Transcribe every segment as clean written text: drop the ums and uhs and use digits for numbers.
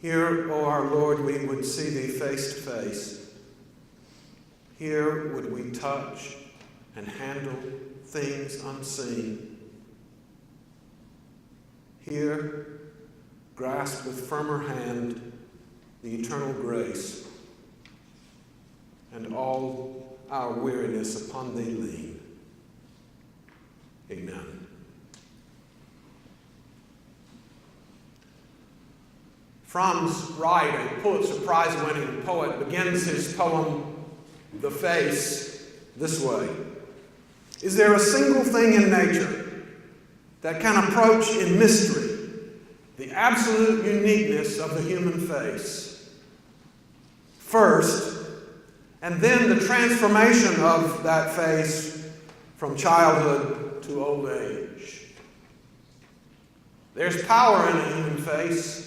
Here, O our Lord, we would see thee face to face. Here would we touch and handle things unseen. Here, grasp with firmer hand the eternal grace, and all our weariness upon thee lean. Amen. Franz Wright, a Pulitzer Prize-winning poet, begins his poem, The Face, this way. Is there a single thing in nature that can approach in mystery the absolute uniqueness of the human face? First, and then the transformation of that face from childhood to old age. There's power in a human face.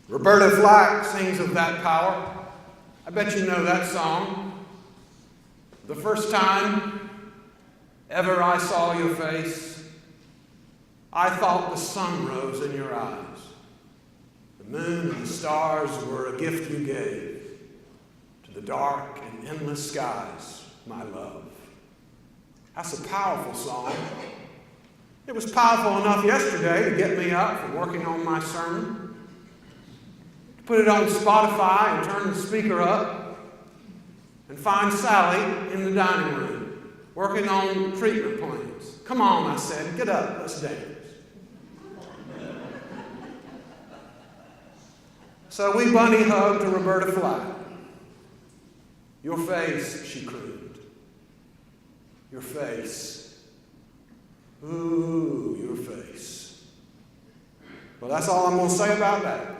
Roberta Flack sings of that power. I bet you know that song. The first time ever I saw your face, I thought the sun rose in your eyes. The moon and the stars were a gift you gave to the dark and endless skies, my love. That's a powerful song. It was powerful enough yesterday to get me up from working on my sermon, to put it on Spotify and turn the speaker up and find Sally in the dining room working on treatment plans. Come on, I said, get up, let's dance. So we bunny hugged to Roberta Flack. Your face, she crooned. Your face. Ooh, your face. Well, that's all I'm going to say about that.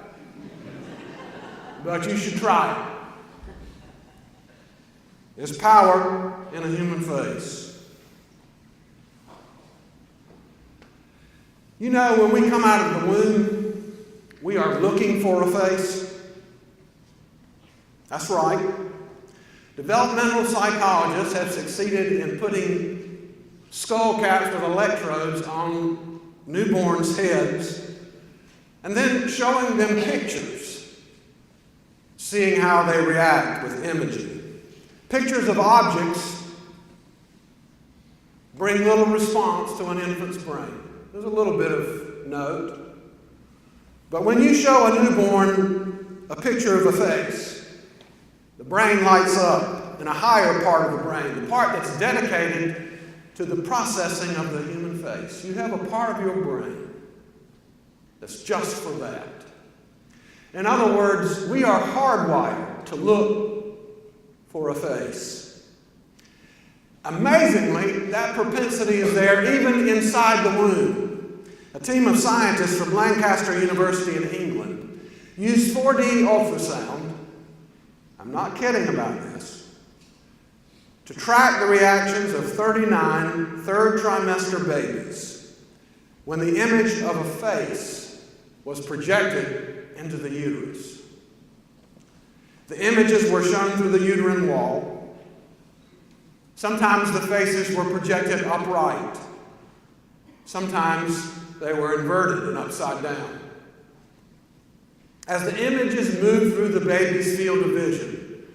But you should try it. There's power in a human face. You know, when we come out of the womb, we are looking for a face. That's right. Developmental psychologists have succeeded in putting skull caps with electrodes on newborns' heads and then showing them pictures, seeing how they react with imaging. Pictures of objects bring little response to an infant's brain. There's a little bit of note. But when you show a newborn a picture of a face, the brain lights up in a higher part of the brain, the part that's dedicated to the processing of the human face. You have a part of your brain that's just for that. In other words, we are hardwired to look for a face. Amazingly, that propensity is there even inside the womb. A team of scientists from Lancaster University in England used 4D ultrasound, I'm not kidding about this, to track the reactions of 39 third trimester babies when the image of a face was projected into the uterus. The images were shown through the uterine wall. Sometimes the faces were projected upright. Sometimes they were inverted and upside down. As the images moved through the baby's field of vision,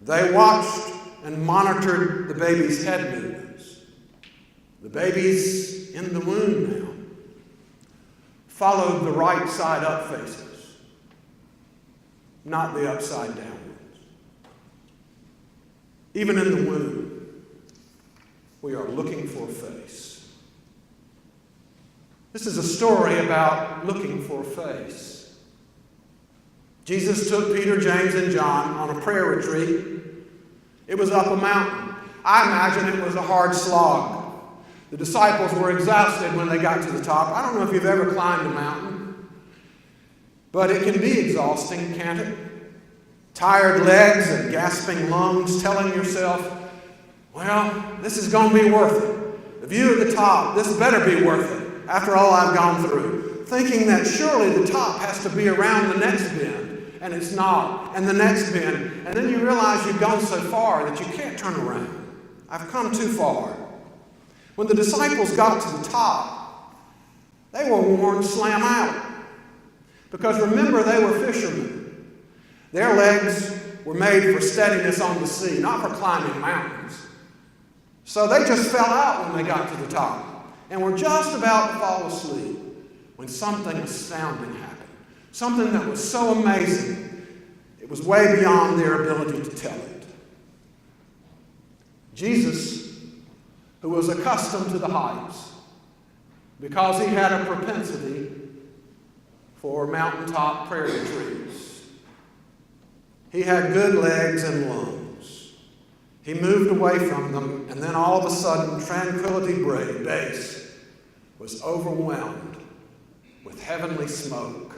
they watched and monitored the baby's head movements. The babies in the womb now followed the right side up faces, not the upside down ones. Even in the womb, we are looking for a face. This is a story about looking for a face. Jesus took Peter, James, and John on a prayer retreat. It was up a mountain. I imagine it was a hard slog. The disciples were exhausted when they got to the top. I don't know if you've ever climbed a mountain, but it can be exhausting, can't it? Tired legs and gasping lungs, telling yourself, well, this is going to be worth it. The view at the top, this better be worth it after all I've gone through. Thinking that surely the top has to be around the next bend, and it's not, and the next bend. And then you realize you've gone so far that you can't turn around. I've come too far. When the disciples got to the top, they were worn slam out. Because remember, they were fishermen. Their legs were made for steadiness on the sea, not for climbing mountains. So they just fell out when they got to the top and were just about to fall asleep when something astounding happened. Something that was so amazing, it was way beyond their ability to tell it. Jesus, who was accustomed to the heights, because he had a propensity for mountaintop prayer retreats, he had good legs and lungs. He moved away from them, and then all of a sudden, Tranquility Base was overwhelmed with heavenly smoke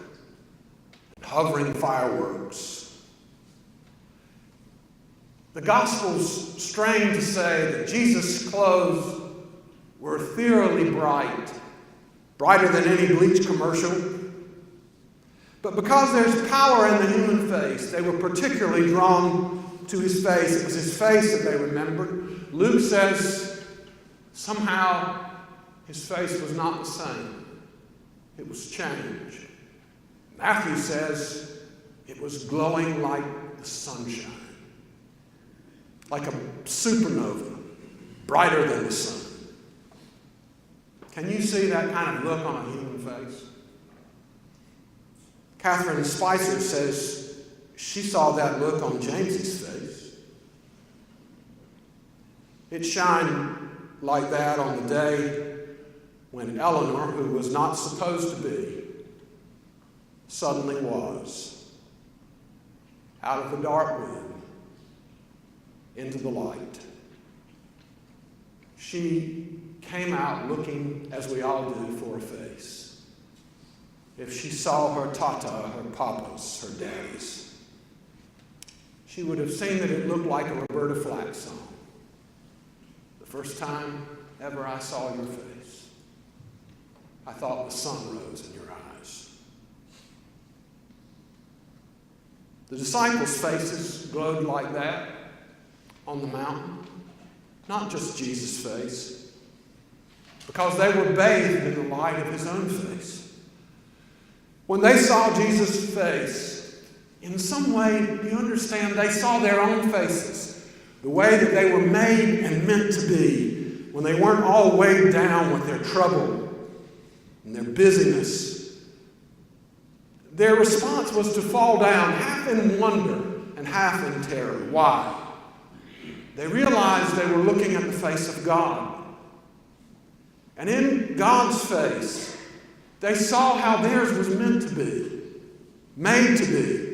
and hovering fireworks. The Gospels strain to say that Jesus' clothes were ethereally bright, brighter than any bleach commercial. But because there's power in the human face, they were particularly drawn to his face. It was his face that they remembered. Luke says somehow his face was not the same. It was changed. Matthew says it was glowing like the sunshine, like a supernova, brighter than the sun. Can you see that kind of look on a human face? Catherine Spicer says she saw that look on James's face. It shined like that on the day when Eleanor, who was not supposed to be, suddenly was. Out of the dark room into the light. She came out looking, as we all do, for a face. If she saw her tata, her papas, her daddies, she would have seen that it looked like a Roberta Flack song. The first time ever I saw your face, I thought the sun rose in your eyes. The disciples' faces glowed like that on the mountain, not just Jesus' face, because they were bathed in the light of his own face. When they saw Jesus' face, in some way, you understand, they saw their own faces, the way that they were made and meant to be, when they weren't all weighed down with their trouble and their busyness. Their response was to fall down, half in wonder and half in terror. Why? They realized they were looking at the face of God. And in God's face, they saw how theirs was meant to be, made to be.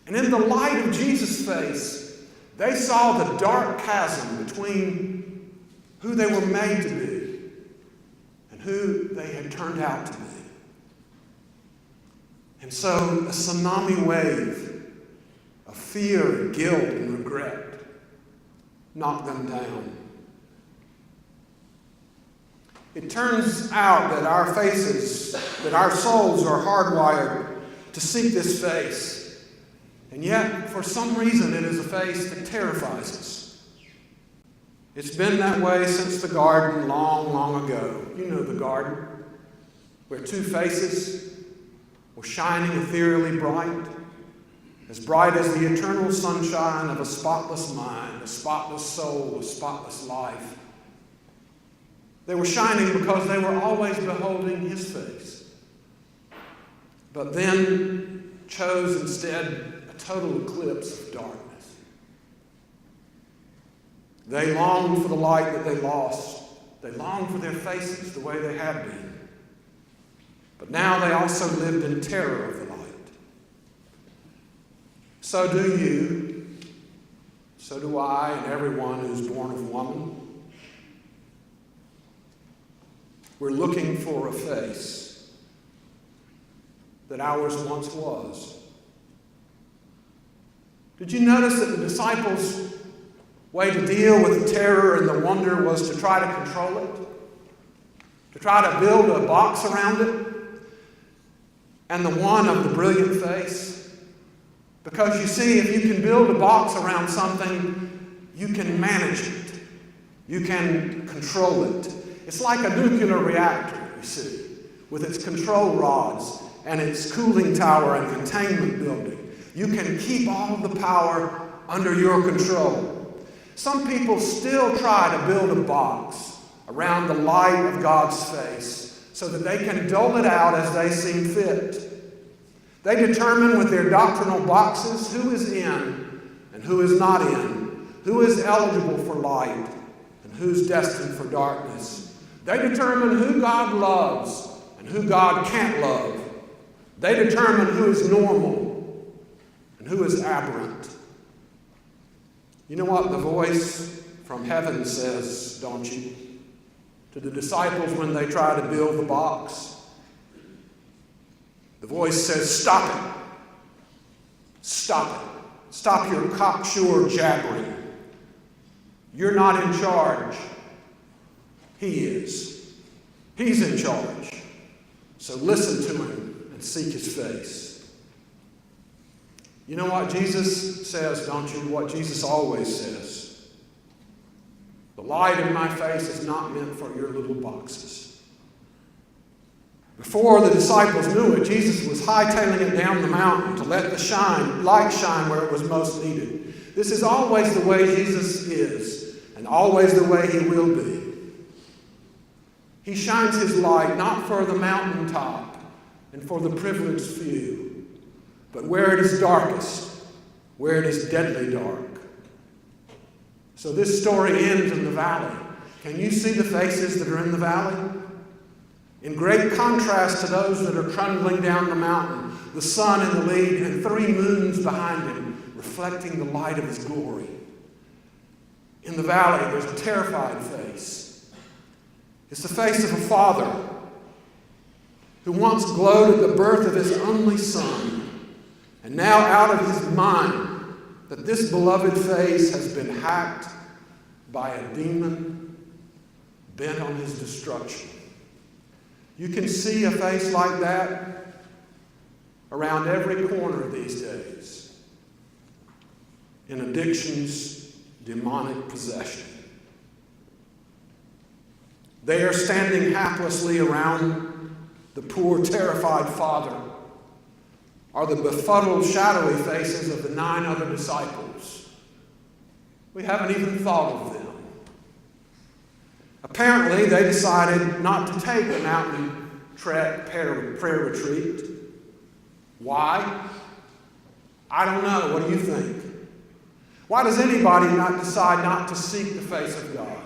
And in the light of Jesus' face, they saw the dark chasm between who they were made to be and who they had turned out to be. And so a tsunami wave of fear and guilt and regret knocked them down. It turns out that our faces, that our souls are hardwired to seek this face. And yet, for some reason, it is a face that terrifies us. It's been that way since the garden long, long ago. You know the garden, where two faces were shining ethereally bright as the eternal sunshine of a spotless mind, a spotless soul, a spotless life. They were shining because they were always beholding his face, but then chose instead a total eclipse of darkness. They longed for the light that they lost. They longed for their faces the way they had been. But now they also lived in terror of the light. So do you, so do I, and everyone who's born of woman. We're looking for a face that ours once was. Did you notice that the disciples' way to deal with the terror and the wonder was to try to control it? To try to build a box around it? And the one of the brilliant face? Because you see, if you can build a box around something, you can manage it. You can control it. It's like a nuclear reactor, you see, with its control rods and its cooling tower and containment building. You can keep all of the power under your control. Some people still try to build a box around the light of God's face so that they can dole it out as they seem fit. They determine with their doctrinal boxes who is in and who is not in, who is eligible for light and who's destined for darkness. They determine who God loves and who God can't love. They determine who is normal and who is aberrant. You know what the voice from heaven says, don't you? To the disciples when they try to build the box. The voice says, stop it. Stop it. Stop your cocksure jabbering. You're not in charge. He is. He's in charge. So listen to him and seek his face. You know what Jesus says, don't you? What Jesus always says. The light in my face is not meant for your little boxes. Before the disciples knew it, Jesus was hightailing it down the mountain to let the light shine where it was most needed. This is always the way Jesus is, and always the way he will be. He shines his light not for the mountaintop and for the privileged few, but where it is darkest, where it is deadly dark. So this story ends in the valley. Can you see the faces that are in the valley? In great contrast to those that are trundling down the mountain, the sun in the lead and 3 moons behind him, reflecting the light of his glory. In the valley, there's a terrified face. It's the face of a father who once glowed at the birth of his only son, and now out of his mind that this beloved face has been hacked by a demon bent on his destruction. You can see a face like that around every corner these days in addiction's demonic possession. They are standing haplessly around the poor, terrified father, are the befuddled, shadowy faces of the 9 other disciples. We haven't even thought of them. Apparently, they decided not to take a mountain trek prayer retreat. Why? I don't know. What do you think? Why does anybody not decide not to seek the face of God?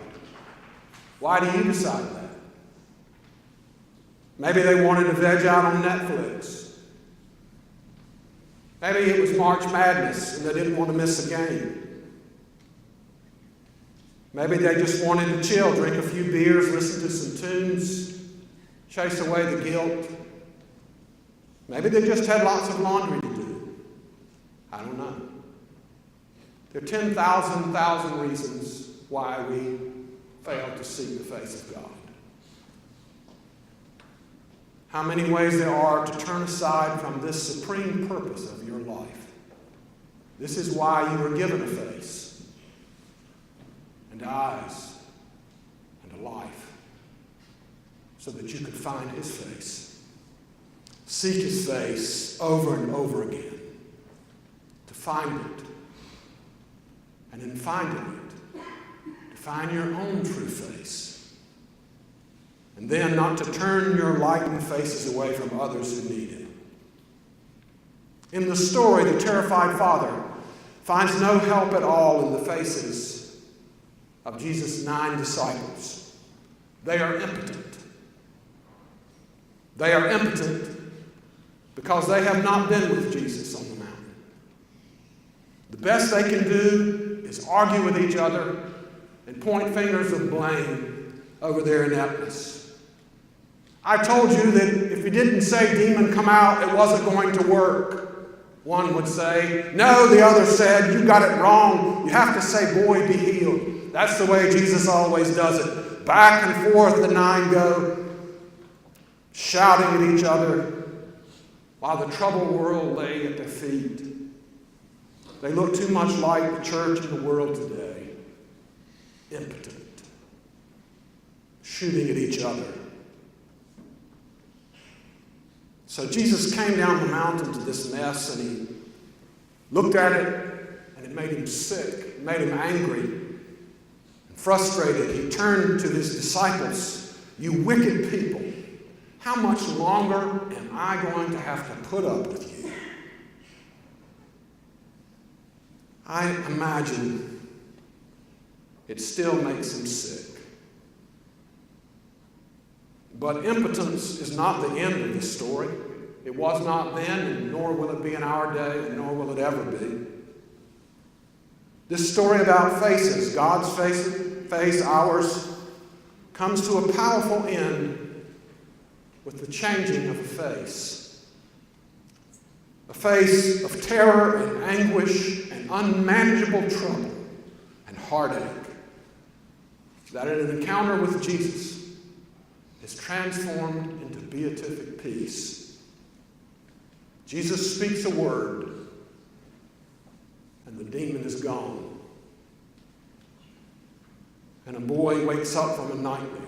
Why do you decide that? Maybe they wanted to veg out on Netflix. Maybe it was March Madness and they didn't want to miss a game. Maybe they just wanted to chill, drink a few beers, listen to some tunes, chase away the guilt. Maybe they just had lots of laundry to do. I don't know. There are 10,000 reasons why we fail to seek the face of God. How many ways there are to turn aside from this supreme purpose of your life. This is why you were given a face, and eyes, and a life, so that you could find his face. Seek his face over and over again, to find it, and in finding it, to find your own true face. And then not to turn your lightened faces away from others who need it. In the story, the terrified father finds no help at all in the faces of Jesus' 9 disciples. They are impotent. They are impotent because they have not been with Jesus on the mountain. The best they can do is argue with each other and point fingers of blame over their ineptness. I told you that if you didn't say demon come out, it wasn't going to work. One would say. No, the other said, you got it wrong. You have to say, boy, be healed. That's the way Jesus always does it. Back and forth the 9 go, shouting at each other, while the troubled world lay at their feet. They look too much like the church and the world today. Impotent. Shooting at each other. So Jesus came down the mountain to this mess, and he looked at it, and it made him sick. It made him angry and frustrated. He turned to his disciples. "You wicked people, how much longer am I going to have to put up with you?" I imagine it still makes him sick. But impotence is not the end of the story. It was not then, and nor will it be in our day, and nor will it ever be. This story about faces, God's face, ours, comes to a powerful end with the changing of a face. A face of terror and anguish and unmanageable trouble and heartache that in an encounter with Jesus is transformed into beatific peace. Jesus speaks a word, and the demon is gone. And a boy wakes up from a nightmare.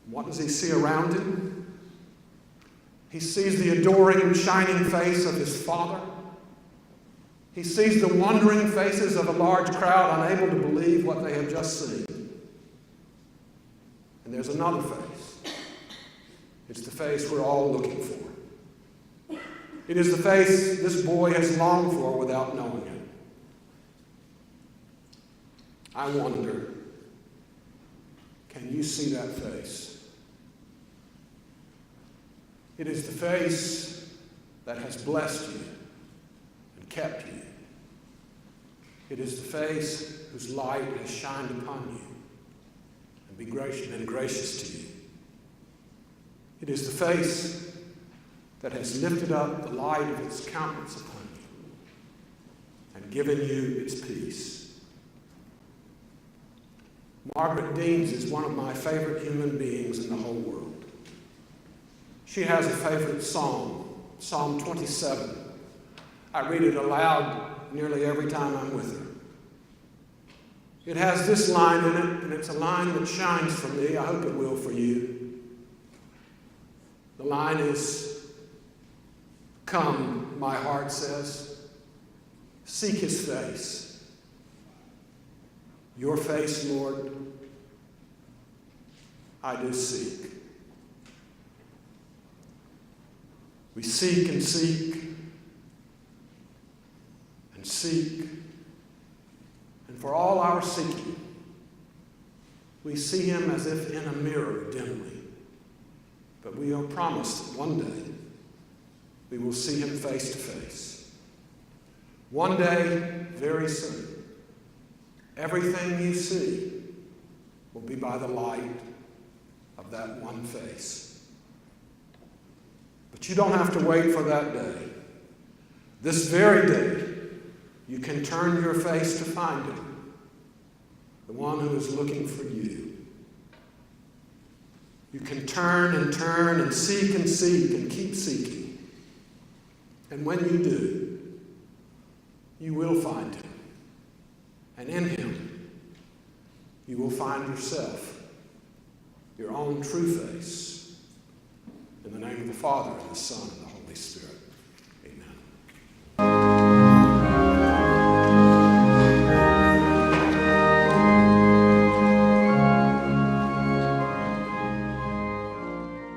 What does he see around him? He sees the adoring, shining face of his father. He sees the wondering faces of a large crowd unable to believe what they have just seen. And there's another face. It's the face we're all looking for. It is the face this boy has longed for without knowing it. I wonder, can you see that face? It is the face that has blessed you and kept you. It is the face whose light has shined upon you and been gracious to you. It is the face that has lifted up the light of its countenance upon you and given you its peace. Margaret Deans is one of my favorite human beings in the whole world. She has a favorite psalm, Psalm 27. I read it aloud nearly every time I'm with her. It has this line in it, and it's a line that shines for me. I hope it will for you. The line is, "Come," my heart says, "seek his face. Your face, Lord, I do seek." We seek and seek and seek, and for all our seeking, we see him as if in a mirror dimly. But we are promised that one day we will see him face to face. One day, very soon, everything you see will be by the light of that one face. But you don't have to wait for that day. This very day, you can turn your face to find him, the one who is looking for you. You can turn and seek and keep seeking. And when you do, you will find him. And in him, you will find yourself, your own true face. In the name of the Father, and the Son, and the Holy Spirit.